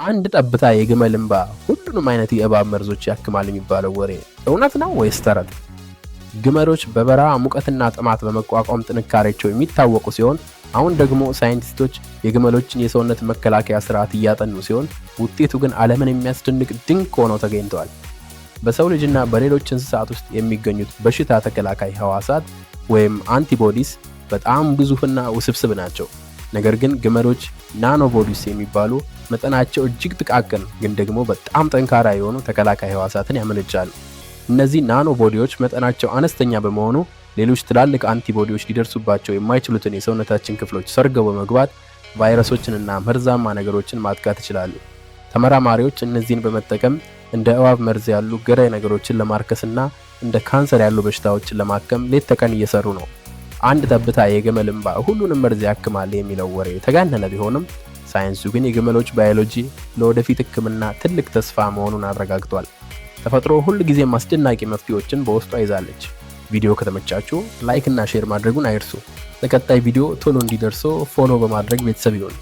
አንድ ጠብታ የግመል እንባ ሁሉንም አይነት የእባብ መርዞች ያክማል የሚባለው ወሬ እውነት ነው ወይስ ተረት? ግመሎች በበረሃ ሙቀትና ጥማት በመቋቋም ጥንካሬያቸው የሚታወቁ ሲሆን አሁን ደግሞ ሳይንቲስቶች የግመሎችን የሰውነት መከላከያ ስርዓት እያጠኑ ሲሆን ውጤቱ ግን ዓለምን የሚያስደንቅ ድንቅ ሆነው ተገኝተዋል። በሰው ልጅና በሌሎች እንስሳት ውስጥ የሚገኙት በሽታ ተከላካይ ህዋሳት ወይም አንቲቦዲስ በጣም ግዙፍና ውስብስብ ናቸው። ነገር ግን ግመሎች ናኖቦዲስ የሚባሉ መጠናቸው እጅግ ጥቃቅን ግን ደግሞ በጣም ጠንካራ የሆኑ ተከላካይ ህዋሳትን ያመነጫሉ። እነዚህ ናኖቦዲዎች መጠናቸው አነስተኛ በመሆኑ ሌሎች ትላልቅ አንቲቦዲዎች ሊደርሱባቸው የማይችሉትን የሰውነታችን ክፍሎች ሰርገው በመግባት ቫይረሶችንና መርዛማ ነገሮችን ማጥቃት ይችላሉ። ተመራማሪዎች እነዚህን በመጠቀም እንደ እባብ መርዝ ያሉ ገዳይ ነገሮችን ለማርከስና እንደ ካንሰር ያሉ በሽታዎችን ለማከም ሌት ተቀን እየሰሩ ነው። አንድ ጠብታ የግመል እንባ ሁሉንም መርዝ ያክማል የሚለው ወሬ የተጋነነ ቢሆንም ሳይንሱ ግን የግመሎች ባዮሎጂ ለወደፊት ሕክምና ትልቅ ተስፋ መሆኑን አረጋግጧል። ተፈጥሮ ሁልጊዜም አስደናቂ መፍትሄዎችን በውስጧ ይዛለች። ቪዲዮ ከተመቻችሁ ላይክ እና ሼር ማድረጉን አይርሱ። ለቀጣይ ቪዲዮ ቶሎ እንዲደርሶ ፎሎ በማድረግ ቤተሰብ ይሁኑ።